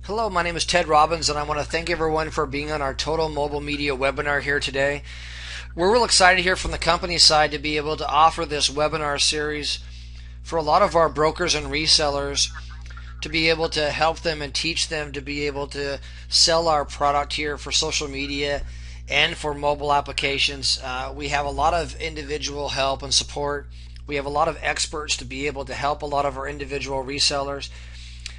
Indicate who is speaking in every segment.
Speaker 1: Hello, my name is Ted Robbins, and I want to thank everyone for being on our Total Mobile Media webinar here today. We're real excited here from the company side to be able to offer this webinar series for a lot of our brokers and resellers to be able to help them and teach them to be able to sell our product here for social media and for mobile applications. We have a lot of individual help and support. We have a lot of experts to be able to help a lot of our individual resellers.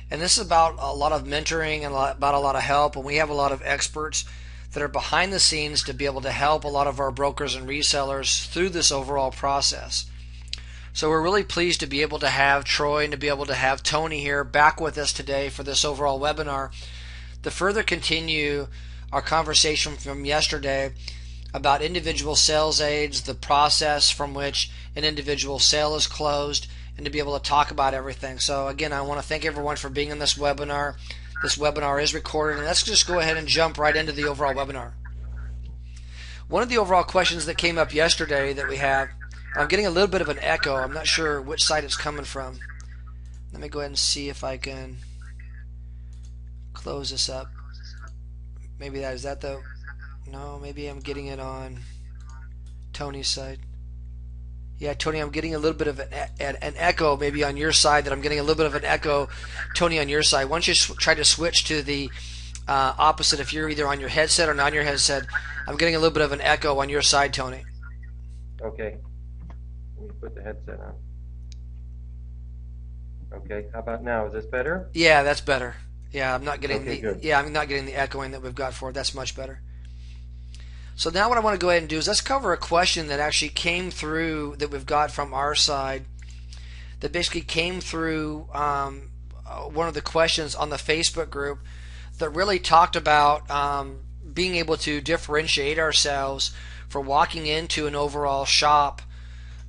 Speaker 1: And this is about a lot of mentoring and about a lot of help. And we have a lot of experts that are behind the scenes to be able to help a lot of our brokers and resellers through this overall process. So we're really pleased to be able to have Troy and to be able to have Tony here back with us today for this overall webinar to further continue our conversation from yesterday about individual sales aids, the process from which an individual sale is closed, and to be able to talk about everything. So again, I want to thank everyone for being in this webinar. This webinar is recorded, and let's just go ahead and jump right into the overall webinar. One of the overall questions that came up yesterday that we have, I'm getting a little bit of an echo. I'm not sure which side it's coming from. Let me go ahead and see if I can close this up. Maybe that is that the, no, maybe I'm getting it on Tony's side. Yeah, Tony, I'm getting a little bit of an echo maybe on your side, that I'm getting a little bit of an echo, Tony, on your side. Why don't you try to switch to the opposite if you're either on your headset or not on your headset. I'm getting a little bit of an echo on your side, Tony.
Speaker 2: Okay. Let me put the headset on. Okay, how about now? Is this better?
Speaker 1: Yeah, that's better. Yeah, I'm not getting
Speaker 2: good.
Speaker 1: I'm not getting the echoing that we've got for it. That's much better. So now what I want to go ahead and do is let's cover a question that actually came through that we've got from our side, that basically came through one of the questions on the Facebook group that really talked about being able to differentiate ourselves for walking into an overall shop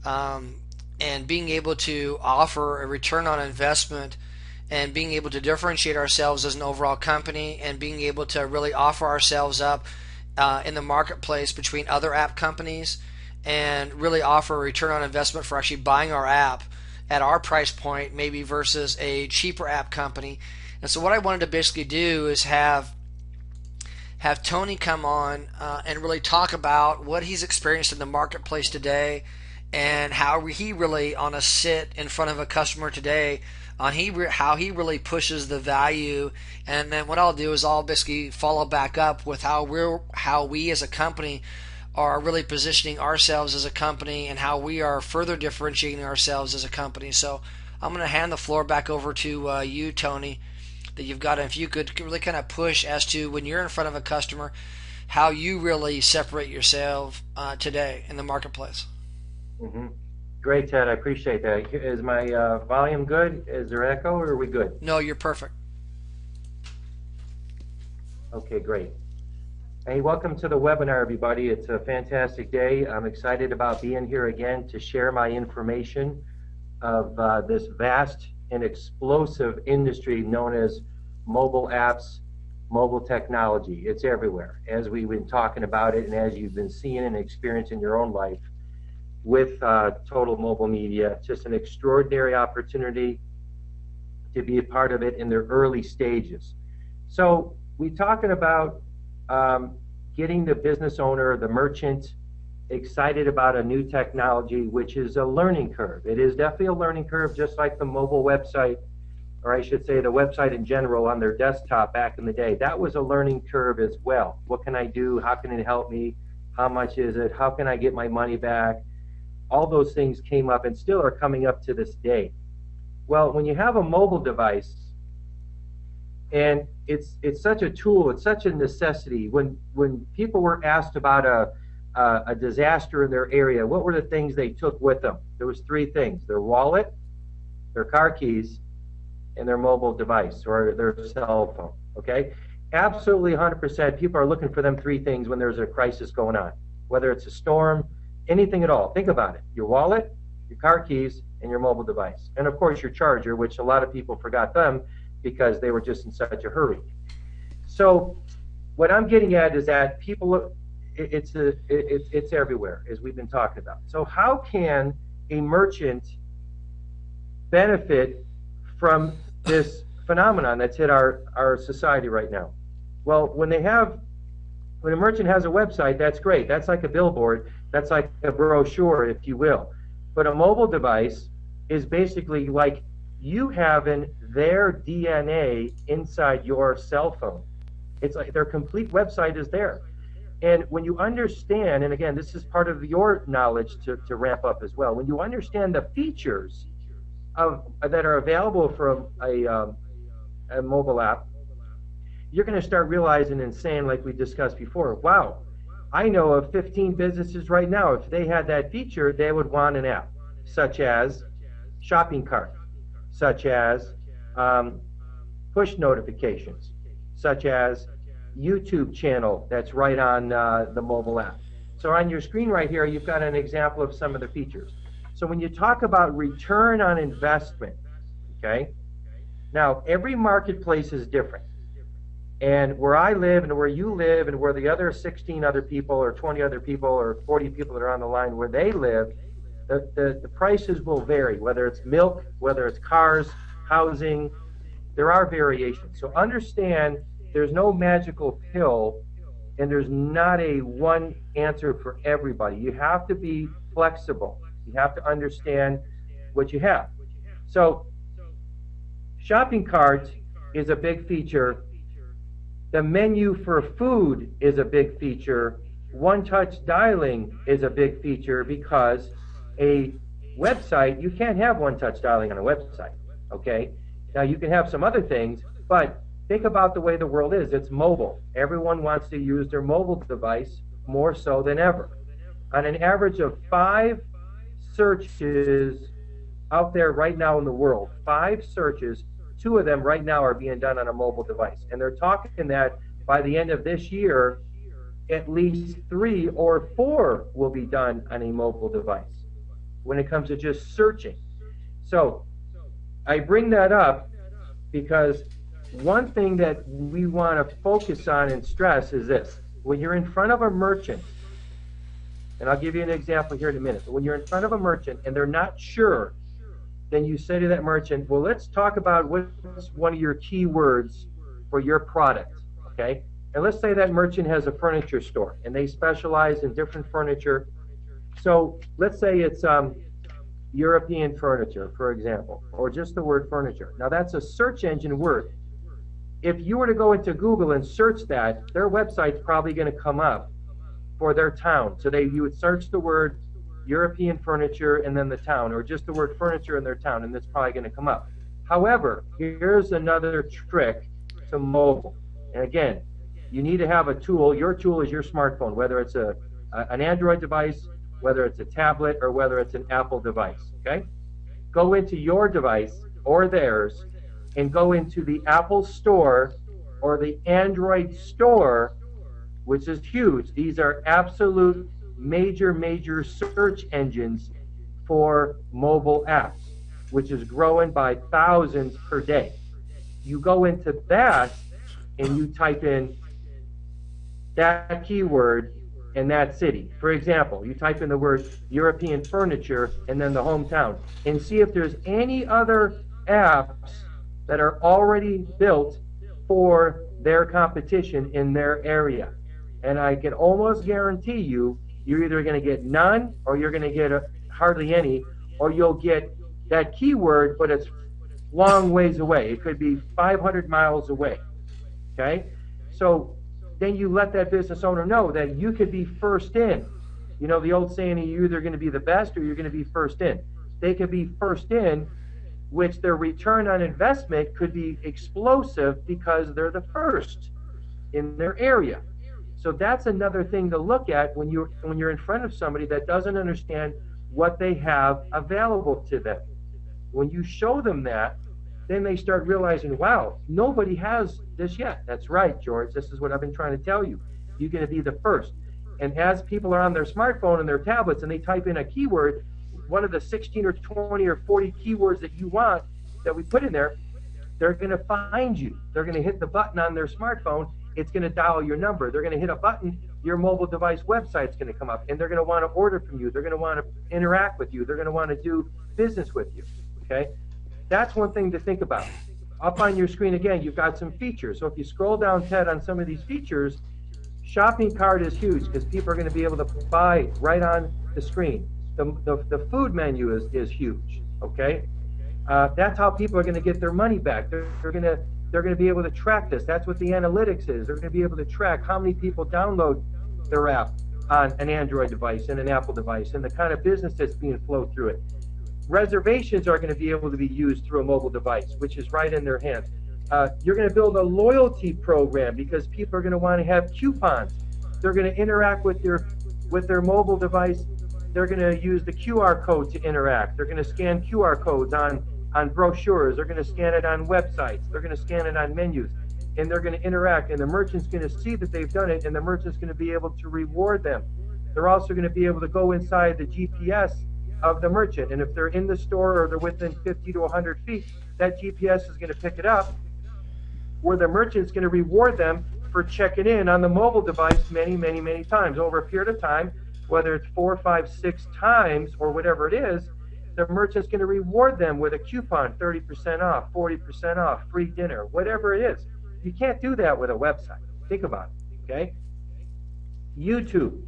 Speaker 1: and being able to offer a return on investment and being able to differentiate ourselves as an overall company and being able to really offer ourselves up in the marketplace between other app companies and really offer a return on investment for actually buying our app at our price point, maybe versus a cheaper app company. And so what I wanted to basically do is have Tony come on and really talk about what he's experienced in the marketplace today and how he really, on a sit in front of a customer today, on how he really pushes the value. And then what I'll do is I'll basically follow back up with how we as a company are really positioning ourselves as a company and how we are further differentiating ourselves as a company. So I'm going to hand the floor back over to you, Tony, that you've got. If you could really kind of push as to when you're in front of a customer, how you really separate yourself today in the marketplace.
Speaker 2: Mm-hmm. Great, Ted. I appreciate that. Is my volume good? Is there echo, or are we good?
Speaker 1: No, you're perfect.
Speaker 2: Okay, great. Hey, welcome to the webinar, everybody. It's a fantastic day. I'm excited about being here again to share my information of this vast and explosive industry known as mobile apps, mobile technology. It's everywhere, as we've been talking about it and as you've been seeing and experiencing in your own life with Total Mobile Media. Just an extraordinary opportunity to be a part of it in their early stages. So we're talking about getting the business owner, the merchant, excited about a new technology, which is a learning curve. It is definitely a learning curve, just like the mobile website, or I should say the website in general on their desktop back in the day. That was a learning curve as well. What can I do? How can it help me? How much is it? How can I get my money back? All those things came up and still are coming up to this day. Well, when you have a mobile device, and it's such a tool, it's such a necessity. When people were asked about a disaster in their area, what were the things they took with them? There was three things: their wallet, their car keys, and their mobile device or their cell phone. Okay, absolutely 100%. People are looking for them three things when there's a crisis going on, whether it's a storm, anything at all. Think about it: your wallet, your car keys, and your mobile device. And of course your charger, which a lot of people forgot them because they were just in such a hurry. So what I'm getting at is that people, it's everywhere, as we've been talking about. So how can a merchant benefit from this phenomenon that's hit our society right now. Well, when a merchant has a website, that's great. That's like a billboard. That's like a brochure, if you will. But a mobile device is basically like you having their DNA inside your cell phone. It's like their complete website is there. And when you understand, and again, this is part of your knowledge to ramp up as well, when you understand the features that are available for a mobile app, you're going to start realizing and saying, like we discussed before, wow, I know of 15 businesses right now, if they had that feature, they would want an app, such as shopping cart, such as push notifications, such as YouTube channel that's right on the mobile app. So on your screen right here, you've got an example of some of the features. So when you talk about return on investment, okay, now every marketplace is different. And where I live and where you live and where the other 16 other people or 20 other people or 40 people that are on the line where they live, the prices will vary, whether it's milk, whether it's cars, housing, there are variations. So understand there's no magical pill and there's not a one answer for everybody. You have to be flexible. You have to understand what you have. So shopping cart is a big feature. The menu for food is a big feature. One-touch dialing is a big feature because a website, you can't have one-touch dialing on a website, okay? Now you can have some other things, but think about the way the world is. It's mobile. Everyone wants to use their mobile device more so than ever. On an average of 5 searches out there right now in the world, 5 searches, 2 of them right now are being done on a mobile device. And they're talking that by the end of this year, at least 3 or 4 will be done on a mobile device when it comes to just searching. So I bring that up because one thing that we want to focus on and stress is this. When you're in front of a merchant, and I'll give you an example here in a minute, but when you're in front of a merchant and they're not sure, then you say to that merchant, well, let's talk about what's one of your keywords for your product, okay? And let's say that merchant has a furniture store and they specialize in different furniture. So let's say it's European furniture, for example, or just the word furniture. Now that's a search engine word. If you were to go into Google and search that, their website's probably going to come up for their town. So you would search the word European furniture and then the town, or just the word furniture in their town, and it's probably going to come up. However, here's another trick to mobile. And again, you need to have a tool. Your tool is your smartphone, whether it's an Android device, whether it's a tablet, or whether it's an Apple device, okay? Go into your device or theirs and go into the Apple Store or the Android Store, which is huge. These are absolute major search engines for mobile apps, which is growing by thousands per day. You go into that and you type in that keyword in that city. For example, you type in the word European furniture and then the hometown and see if there's any other apps that are already built for their competition in their area. And I can almost guarantee you, you're either going to get none or you're going to get hardly any, or you'll get that keyword, but it's long ways away. It could be 500 miles away, okay? So then you let that business owner know that you could be first in. You know, the old saying, you're either going to be the best or you're going to be first in. They could be first in, which their return on investment could be explosive because they're the first in their area. So that's another thing to look at when you're in front of somebody that doesn't understand what they have available to them. When you show them that, then they start realizing, wow, nobody has this yet. That's right, George. This is what I've been trying to tell you. You're going to be the first. And as people are on their smartphone and their tablets and they type in a keyword, one of the 16 or 20 or 40 keywords that you want that we put in there, they're going to find you. They're going to hit the button on their smartphone. It's going to dial your number. They're going to hit a button. Your mobile device website's going to come up, and they're going to want to order from you. They're going to want to interact with you. They're going to want to do business with you. Okay, that's one thing to think about. up on your screen again, you've got some features. So if you scroll down, Ted, on some of these features, shopping cart is huge because people are going to be able to buy right on the screen. The food menu is huge, okay? That's how people are going to get their money back. They're going to be able to track this. That's what the analytics is. They're going to be able to track how many people download their app on an Android device and an Apple device and the kind of business that's being flowed through it. Reservations are going to be able to be used through a mobile device, which is right in their hands. You're going to build a loyalty program because people are going to want to have coupons. They're going to interact with their mobile device. They're going to use the QR code to interact. They're going to scan QR codes on brochures. They're going to scan it on websites. They're going to scan it on menus. And they're going to interact. And the merchant's going to see that they've done it, and the merchant's going to be able to reward them. They're also going to be able to go inside the GPS of the merchant. And if they're in the store or they're within 50 to 100 feet, that GPS is going to pick it up, where the merchant's going to reward them for checking in on the mobile device many, many, many times over a period of time, whether it's 4, 5, 6 times or whatever it is. The merchant's going to reward them with a coupon, 30% off, 40% off, free dinner, whatever it is. You can't do that with a website. Think about it, okay? YouTube.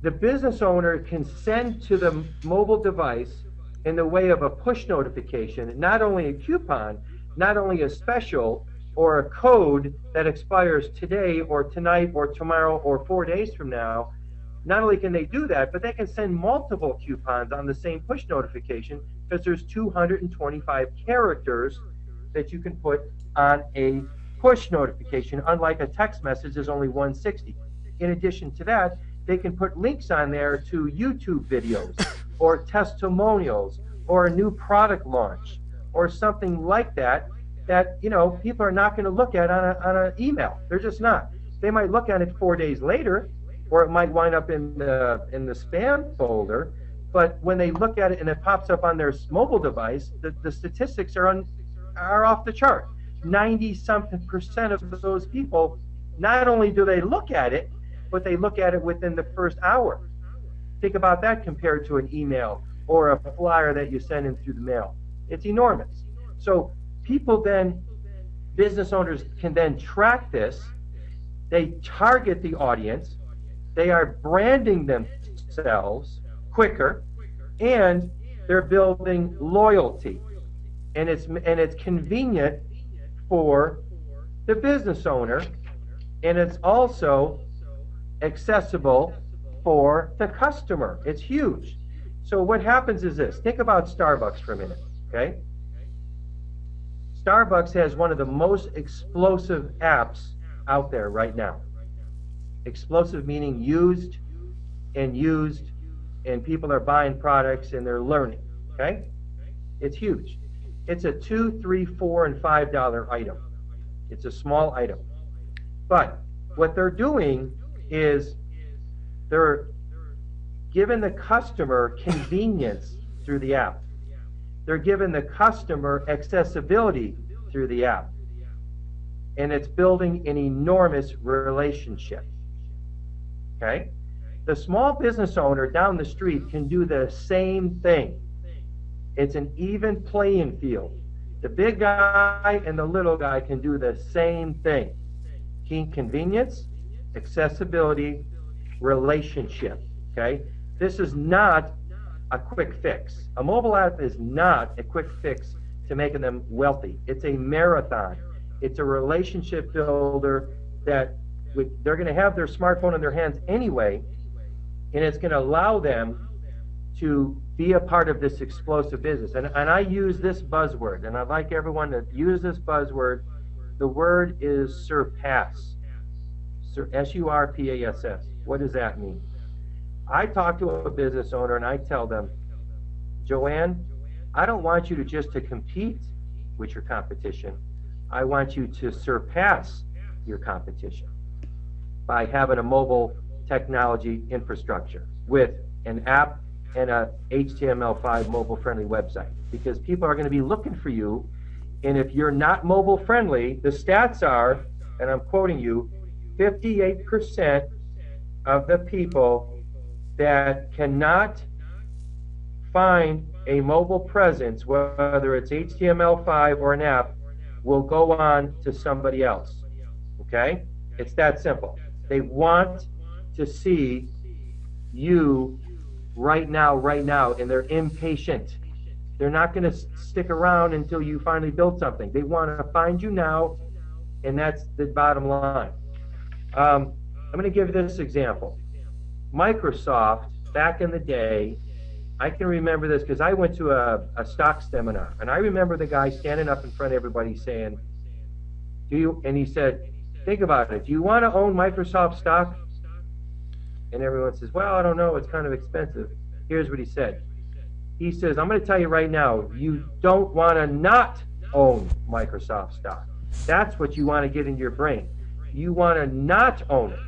Speaker 2: The business owner can send to the mobile device in the way of a push notification, not only a coupon, not only a special or a code that expires today or tonight or tomorrow or 4 days from now. Not only can they do that, but they can send multiple coupons on the same push notification because there's 225 characters that you can put on a push notification, unlike a text message, there's only 160. In addition to that, they can put links on there to YouTube videos or testimonials or a new product launch or something like that people are not going to look at on an email. They're just not. They might look at it 4 days later, or it might wind up in the spam folder. But when they look at it and it pops up on their mobile device, the statistics are off the chart. 90-something% of those people, not only do they look at it, but they look at it within the first hour. Think about that compared to an email or a flyer that you send in through the mail. It's enormous. So business owners can then track this. They target the audience. They are branding themselves quicker, and they're building loyalty. And it's convenient for the business owner, and it's also accessible for the customer. It's huge. So what happens is this. Think about Starbucks for a minute, okay? Starbucks has one of the most explosive apps out there right now. Explosive meaning used, and people are buying products and they're learning, okay? It's huge. It's a $2, $3, $4, and $5 item. It's a small item. But what they're doing is they're giving the customer convenience through the app. They're giving the customer accessibility through the app. And it's building an enormous relationship. Okay? The small business owner down the street can do the same thing. It's an even playing field. The big guy and the little guy can do the same thing. Convenience, accessibility, relationship. Okay? This is not a quick fix. A mobile app is not a quick fix to making them wealthy. It's a marathon. It's a relationship builder that they're going to have their smartphone in their hands anyway, and it's going to allow them to be a part of this explosive business. And I use this buzzword, and I'd like everyone to use this buzzword. The word is surpass. S-U-R-P-A-S-S. What does that mean? I talk to a business owner and I tell them, Joanne, I don't want you just to compete with your competition. I want you to surpass your competition by having a mobile technology infrastructure with an app and a HTML5 mobile-friendly website, because people are going to be looking for you. And if you're not mobile-friendly, the stats are, and I'm quoting you, 58% of the people that cannot find a mobile presence, whether it's HTML5 or an app, will go on to somebody else. Okay? It's that simple. They want to see you right now, and they're impatient. They're not going to stick around until you finally build something. They want to find you now, and that's the bottom line. I'm going to give this example. Microsoft, back in the day, I can remember this because I went to a stock seminar, and I remember the guy standing up in front of everybody saying, and he said, think about it, do you want to own Microsoft stock? And everyone says, well, I don't know, it's kind of expensive. Here's what he said. He says, I'm going to tell you right now, you don't want to not own Microsoft stock. That's what you want to get in your brain. You want to not own it.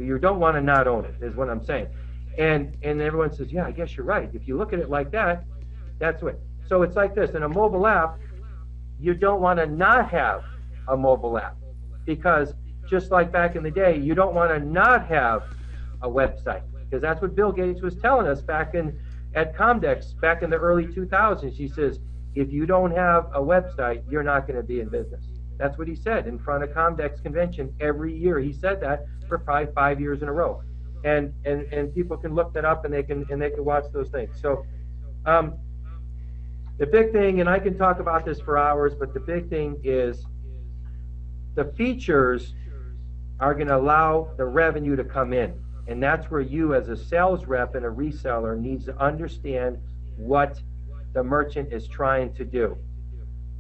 Speaker 2: You don't want to not own it, is what I'm saying. And everyone says, yeah, I guess you're right. If you look at it like that, that's what. So it's like this. In a mobile app, you don't want to not have a mobile app. Because just like back in the day, you don't want to not have a website. Because that's what Bill Gates was telling us back at Comdex back in the early 2000s. He says, if you don't have a website, you're not going to be in business. That's what he said in front of Comdex convention every year. He said that for probably 5 years in a row. And people can look that up, and they can watch those things. So the big thing, and I can talk about this for hours, but the big thing is the features are going to allow the revenue to come in. And that's where you as a sales rep and a reseller needs to understand what the merchant is trying to do.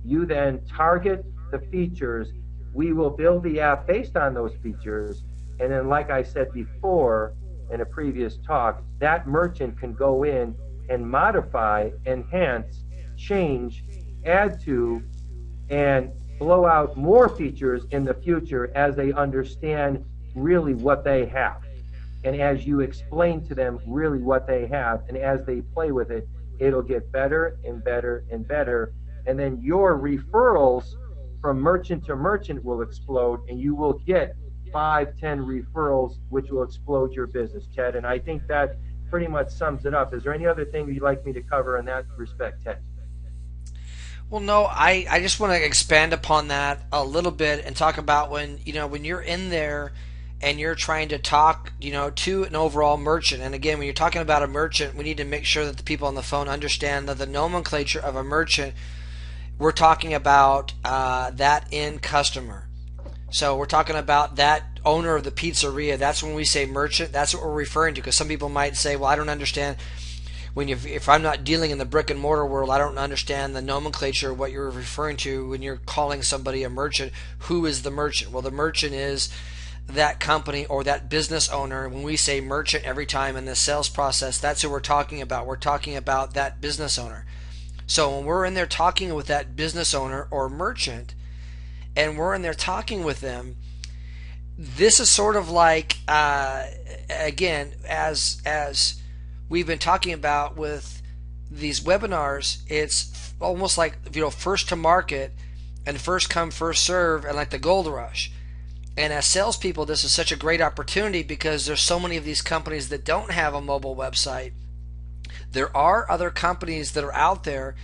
Speaker 2: You then target the features. We will build the app based on those features. And then, like I said before in a previous talk, that merchant can go in and modify, enhance, change, add to, and blow out more features in the future as they understand really what they have. And as you explain to them really what they have, and as they play with it, it'll get better and better and better. And then your referrals from merchant to merchant will explode, and you will get 5, 10 referrals, which will explode your business, Ted. And I think that pretty much sums it up. Is there any other thing you'd like me to cover in that respect, Ted?
Speaker 1: Well, no, I just want to expand upon that a little bit and talk about when you're in there and you're trying to talk, to an overall merchant. And again, when you're talking about a merchant, we need to make sure that the people on the phone understand that the nomenclature of a merchant, we're talking about that end customer. So we're talking about that owner of the pizzeria. That's when we say merchant. That's what we're referring to, because some people might say, well, I don't understand. If I'm not dealing in the brick and mortar world, I don't understand the nomenclature of what you're referring to when you're calling somebody a merchant. Who is the merchant? Well, the merchant is that company or that business owner. When we say merchant every time in the sales process, that's who we're talking about. We're talking about that business owner. So when we're in there talking with that business owner or merchant, and we're in there talking with them, this is sort of like, again, as we've been talking about with these webinars, it's almost like, first to market and first come, first serve, and like the gold rush. And as salespeople, this is such a great opportunity because there's so many of these companies that don't have a mobile website. There are other companies that are out there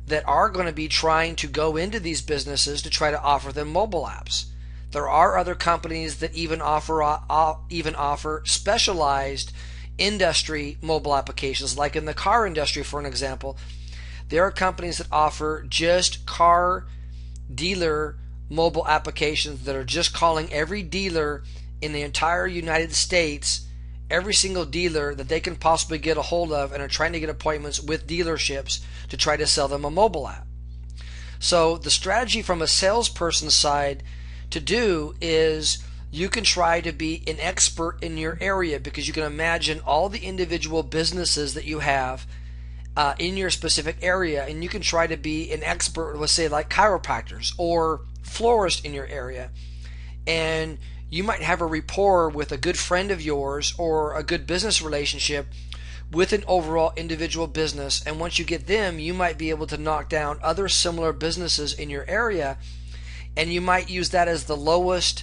Speaker 1: that are going to be trying to go into these businesses to try to offer them mobile apps. There are other companies that even offer specialized industry mobile applications, like in the car industry, for an example. There are companies that offer just car dealer mobile applications that are just calling every dealer in the entire United States, every single dealer that they can possibly get a hold of, and are trying to get appointments with dealerships to try to sell them a mobile app. So the strategy from a salesperson's side to do is you can try to be an expert in your area, because you can imagine all the individual businesses that you have in your specific area, and you can try to be an expert, let's say like chiropractors or florists in your area, and you might have a rapport with a good friend of yours or a good business relationship with an overall individual business, and once you get them, you might be able to knock down other similar businesses in your area, and you might use that as the lowest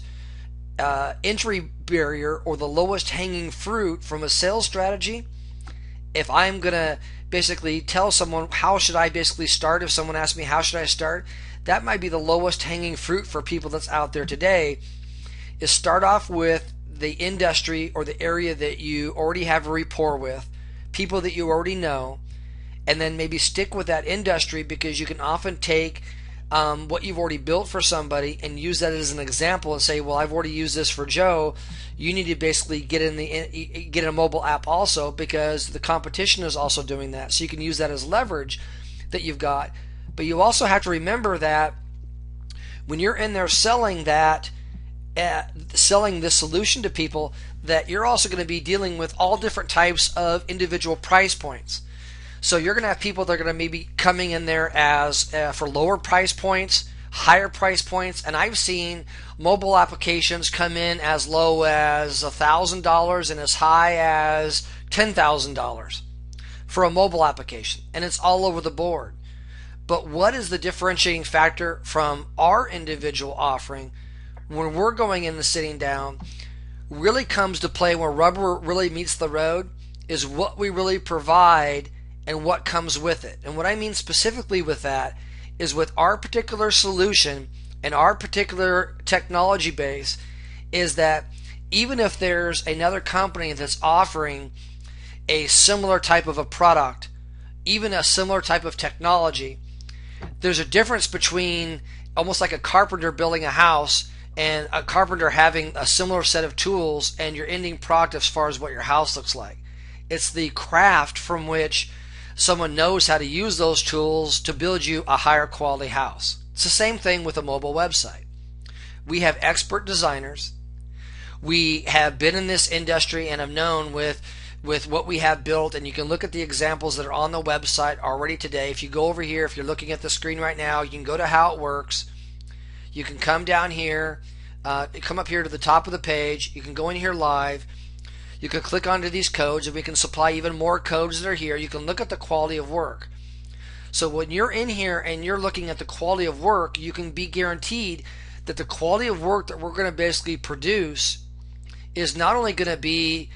Speaker 1: entry barrier or the lowest hanging fruit from a sales strategy. If I'm going to basically tell someone, how should I basically start? If someone asks me, how should I start? That might be the lowest hanging fruit for people that's out there today, is start off with the industry or the area that you already have a rapport with, people that you already know, and then maybe stick with that industry, because you can often take what you've already built for somebody and use that as an example and say, well, I've already used this for Joe. You need to basically get in a mobile app also, because the competition is also doing that. So you can use that as leverage that you've got. But you also have to remember that when you're in there selling that, selling this solution to people, that you're also going to be dealing with all different types of individual price points. So you're going to have people that are going to maybe coming in there as for lower price points, higher price points, and I've seen mobile applications come in as low as $1,000 and as high as $10,000 for a mobile application, and it's all over the board. But what is the differentiating factor from our individual offering when we're going in and sitting down really comes to play, where rubber really meets the road, is what we really provide and what comes with it. And what I mean specifically with that is, with our particular solution and our particular technology base, is that even if there's another company that's offering a similar type of a product, even a similar type of technology, there's a difference between almost like a carpenter building a house and a carpenter having a similar set of tools and your ending product as far as what your house looks like. It's the craft from which someone knows how to use those tools to build you a higher quality house. It's the same thing with a mobile website. We have expert designers. We have been in this industry and have known with what we have built, and you can look at the examples that are on the website already today. If you go over here, if you're looking at the screen right now, you can go to How It Works. You can come down here, come up here to the top of the page. You can go in here live. You can click onto these codes, and we can supply even more codes that are here. You can look at the quality of work. So when you're in here and you're looking at the quality of work, you can be guaranteed that the quality of work that we're going to basically produce is not only going to be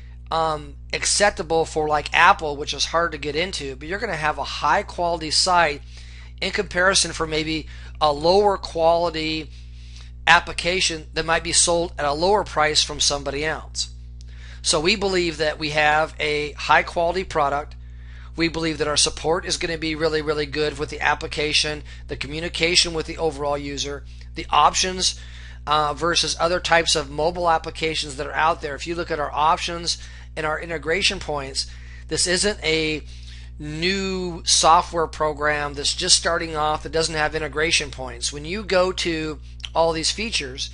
Speaker 1: acceptable for like Apple, which is hard to get into, but you're going to have a high quality site in comparison for maybe a lower quality application that might be sold at a lower price from somebody else. So we believe that we have a high quality product. We believe that our support is going to be really, really good with the application, the communication with the overall user, the options versus other types of mobile applications that are out there. If you look at our options and our integration points, this isn't a new software program that's just starting off that doesn't have integration points. When you go to all these features,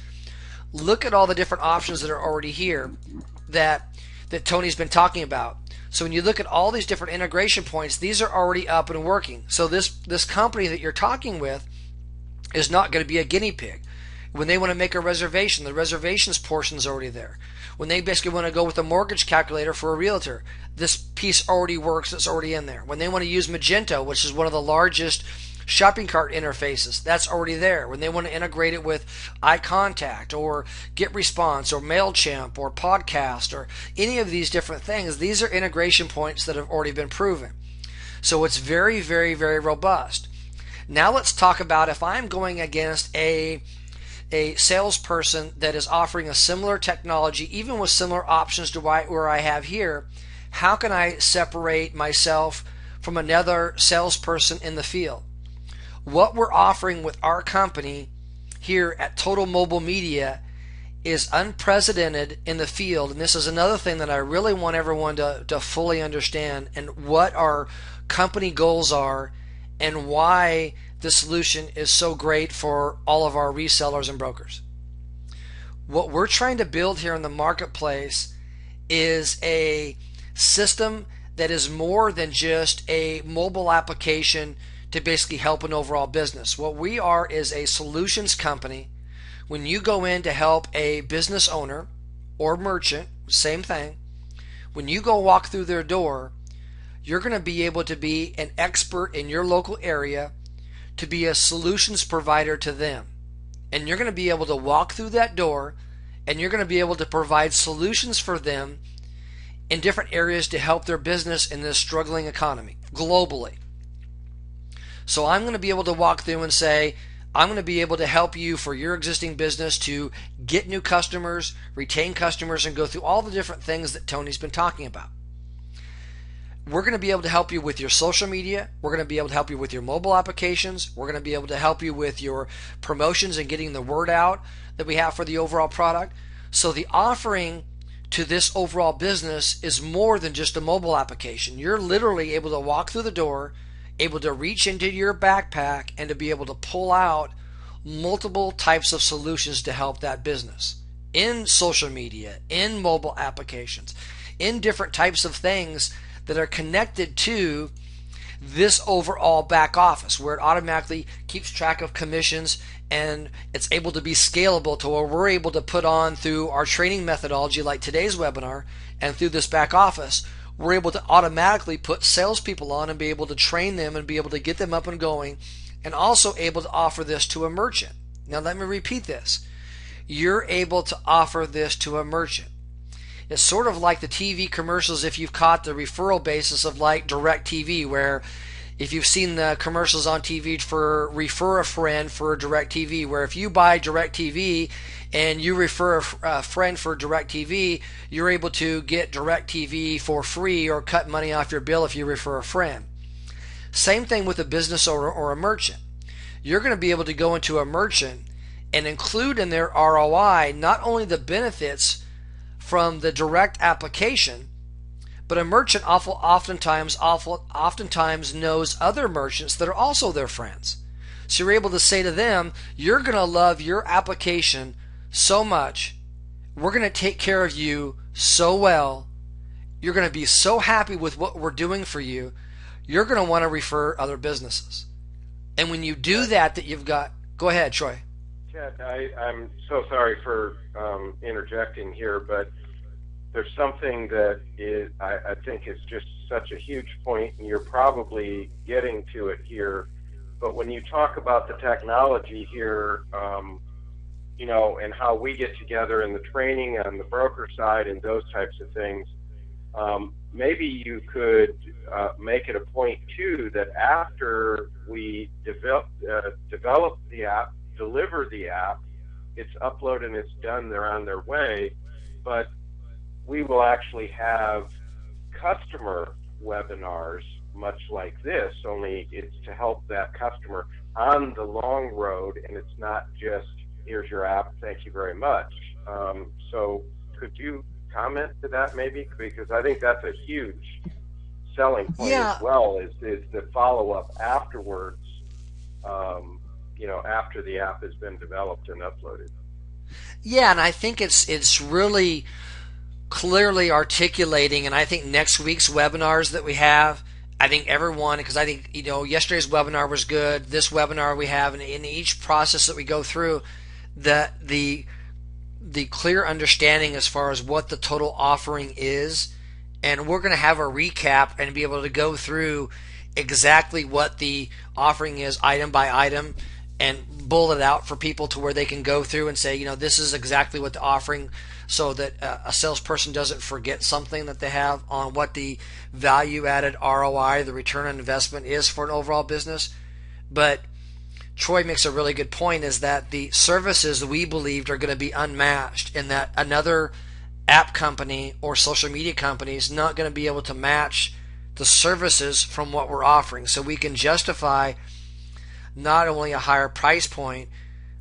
Speaker 1: look at all the different options that are already here that Tony's been talking about. So when you look at all these different integration points, these are already up and working. So this company that you're talking with is not going to be a guinea pig. When they want to make a reservation, the reservations portion is already there. When they basically want to go with a mortgage calculator for a realtor, this piece already works. It's already in there. When they want to use Magento, which is one of the largest shopping cart interfaces, that's already there. When they want to integrate it with iContact or GetResponse or MailChimp or Podcast or any of these different things, these are integration points that have already been proven. So it's very, very, very robust. Now let's talk about if I'm going against a salesperson that is offering a similar technology, even with similar options to where I have here, how can I separate myself from another salesperson in the field? What we're offering with our company here at Total Mobile Media is unprecedented in the field, and this is another thing that I really want everyone to fully understand, and what our company goals are and why the solution is so great for all of our resellers and brokers. What we're trying to build here in the marketplace is a system that is more than just a mobile application to basically help an overall business. What we are is a solutions company. When you go in to help a business owner or merchant, same thing, when you go walk through their door, you're going to be able to be an expert in your local area, to be a solutions provider to them. And you're going to be able to walk through that door, and you're going to be able to provide solutions for them in different areas to help their business in this struggling economy. globally. So I'm going to be able to walk through and say, I'm going to be able to help you for your existing business to get new customers, retain customers, and go through all the different things that Tony's been talking about. We're going to be able to help you with your social media. We're going to be able to help you with your mobile applications. We're going to be able to help you with your promotions and getting the word out that we have for the overall product. So the offering to this overall business is more than just a mobile application. You're literally able to walk through the door, able to reach into your backpack, and to be able to pull out multiple types of solutions to help that business in social media, in mobile applications, in different types of things that are connected to this overall back office, where it automatically keeps track of commissions and it's able to be scalable to where we're able to put on through our training methodology like today's webinar, and through this back office we're able to automatically put salespeople on and be able to train them and be able to get them up and going, and also able to offer this to a merchant. Now let me repeat this. You're able to offer this to a merchant. It's sort of like the TV commercials, if you've caught the referral basis of like DirecTV, where if you've seen the commercials on TV for refer a friend for DirecTV, where if you buy DirecTV and you refer a friend for DirecTV, you're able to get DirecTV for free or cut money off your bill if you refer a friend. Same thing with a business owner or a merchant. You're going to be able to go into a merchant and include in their ROI not only the benefits from the direct application, but a merchant oftentimes knows other merchants that are also their friends. So you're able to say to them, you're going to love your application so much, we're going to take care of you so well, you're going to be so happy with what we're doing for you, you're going to want to refer other businesses. And when you do that you've got, go ahead, Troy.
Speaker 3: Chad, I'm so sorry for interjecting here, but there's something that I think is just such a huge point, and you're probably getting to it here. But when you talk about the technology here, and how we get together in the training on the broker side and those types of things, maybe you could make it a point too that after we develop the app, deliver the app, it's uploaded and it's done, they're on their way, but we will actually have customer webinars much like this, only it's to help that customer on the long road, and it's not just, here's your app, thank you very much. So could you comment to that maybe? Because I think that's a huge selling point as well, is the follow-up afterwards, after the app has been developed and uploaded.
Speaker 1: Yeah, and I think it's really clearly articulating, and I think next week's webinars that we have, I think everyone, because I think yesterday's webinar was good, this webinar we have, and in each process that we go through, the clear understanding as far as what the total offering is, and we're going to have a recap and be able to go through exactly what the offering is item by item and bullet out for people to where they can go through and say, this is exactly what the offering, so that a salesperson doesn't forget something that they have on what the value added ROI, the return on investment, is for an overall business. But Troy makes a really good point, is that the services we believed are going to be unmatched, and that another app company or social media company is not going to be able to match the services from what we're offering. So we can justify not only a higher price point,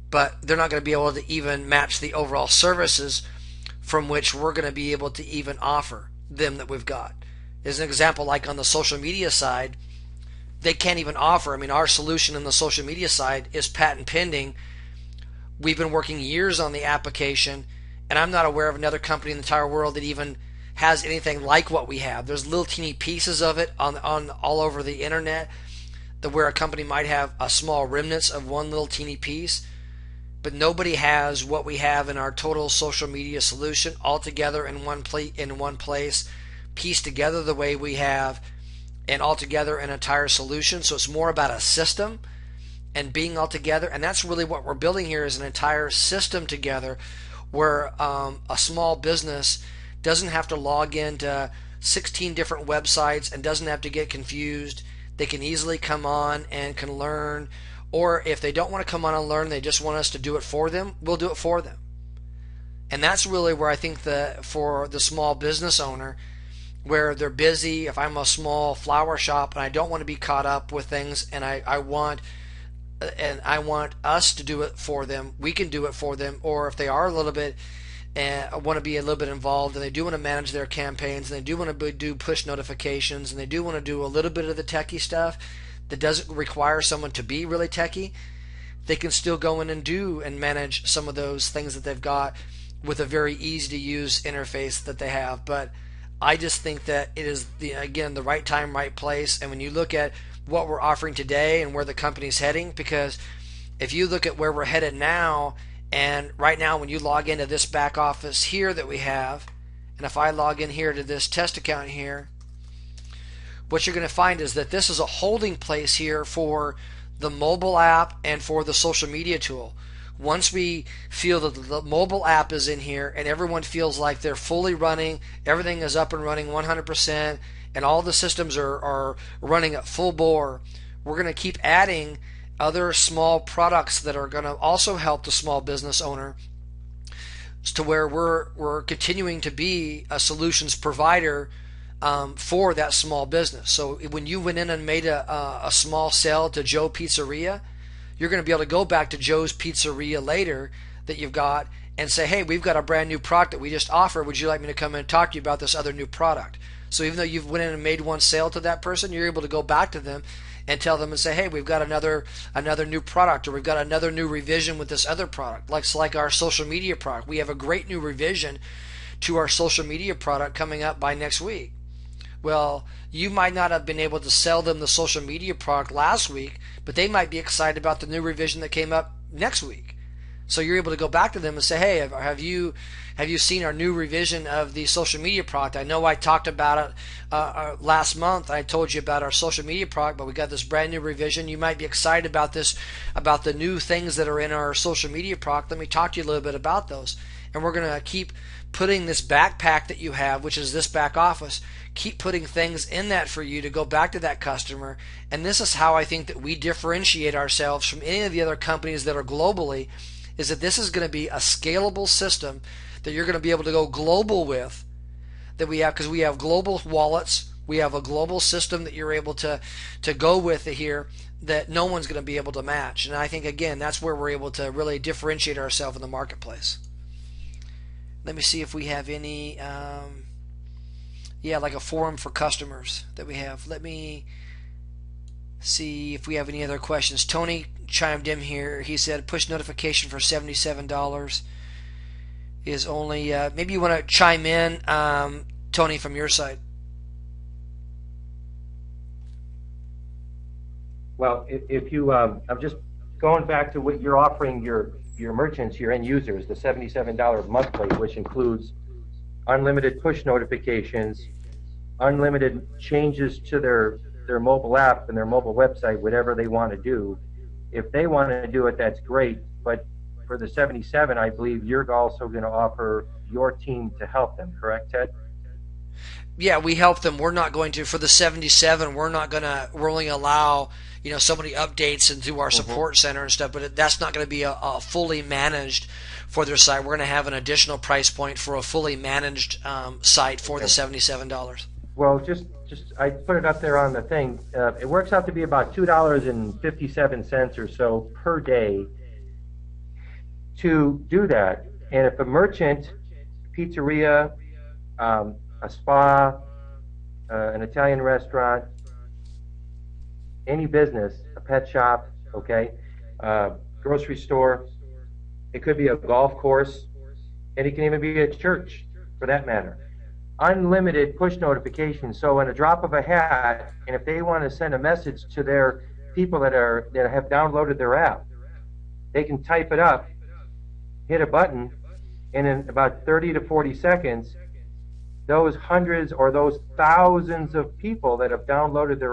Speaker 1: but they're not going to be able to even match the overall services from which we're going to be able to even offer them that we've got. As an example, like on the social media side, they can't even offer. Our solution on the social media side is patent pending. We've been working years on the application, and I'm not aware of another company in the entire world that even has anything like what we have. There's little teeny pieces of it on all over the internet, that where a company might have a small remnants of one little teeny piece, but nobody has what we have in our total social media solution all together in one place, pieced together the way we have, and all together an entire solution. So it's more about a system and being all together, and that's really what we're building here, is an entire system together, where a small business doesn't have to log into 16 different websites and doesn't have to get confused. They can easily come on and can learn. Or if they don't want to come on and learn, they just want us to do it for them, we'll do it for them. And that's really where I think for the small business owner, where they're busy, if I'm a small flower shop and I don't want to be caught up with things, and I want us to do it for them, we can do it for them. Or if they are a little bit want to be a little bit involved, and they do want to manage their campaigns, and they do want to do push notifications, and they do want to do a little bit of the techie stuff that doesn't require someone to be really techie, they can still go in and do and manage some of those things that they've got with a very easy to use interface that they have. But I just think that it is the right time, right place. And when you look at what we're offering today and where the company's heading, because if you look at where we're headed now, and right now when you log into this back office here that we have, and if I log in here to this test account here, what you're going to find is that this is a holding place here for the mobile app and for the social media tool. Once we feel that the mobile app is in here and everyone feels like they're fully running, everything is up and running 100%, and all the systems are running at full bore, we're going to keep adding other small products that are going to also help the small business owner, to where we're continuing to be a solutions provider for that small business. So when you went in and made a small sale to Joe Pizzeria, you're going to be able to go back to Joe's Pizzeria later that you've got and say, hey, we've got a brand new product that we just offered. Would you like me to come in and talk to you about this other new product? So even though you've went in and made one sale to that person, you're able to go back to them and tell them and say, hey, we've got another new product, or we've got another new revision with this other product. Like our social media product. We have a great new revision to our social media product coming up by next week. Well, you might not have been able to sell them the social media product last week, but they might be excited about the new revision that came up next week. So you're able to go back to them and say, hey, have you seen our new revision of the social media product? I know I talked about it last month. I told you about our social media product, but we got this brand new revision. You might be excited about this, about the new things that are in our social media product. Let me talk to you a little bit about those. And we're going to keep putting this backpack that you have, which is this back office, keep putting things in that for you to go back to that customer. And this is how I think that we differentiate ourselves from any of the other companies that are globally, is that this is going to be a scalable system that you're going to be able to go global with, that we have, because we have global wallets, we have a global system that you're able to go with here that no one's going to be able to match. And I think, again, that's where we're able to really differentiate ourselves in the marketplace. Let me see if we have any, like a forum for customers that we have. Let me see if we have any other questions. Tony chimed in here. He said push notification for $77 is only, maybe you want to chime in, Tony, from your side.
Speaker 2: Well, if you, I'm just going back to what you're offering your merchants, your end users, the $77 monthly, which includes unlimited push notifications, unlimited changes to their mobile app and their mobile website, whatever they want to do. If they want to do it, that's great. But for the 77, I believe you're also going to offer your team to help them, correct, Ted?
Speaker 1: Yeah, we help them. We're not going to, for the 77, we're only allow, so many updates and through our support center and stuff, but that's not going to be a fully managed for their site. We're going to have an additional price point for a fully managed site for the $77.
Speaker 2: Well, just I put it up there on the thing. It works out to be about $2.57 or so per day to do that. And if a merchant, pizzeria, a spa, an Italian restaurant, any business, a pet shop, grocery store, it could be a golf course, and it can even be a church for that matter. Unlimited push notifications. So in a drop of a hat, and if they want to send a message to their people that have downloaded their app, they can type it up, hit a button, and in about 30 to 40 seconds, those hundreds or those thousands of people that have downloaded their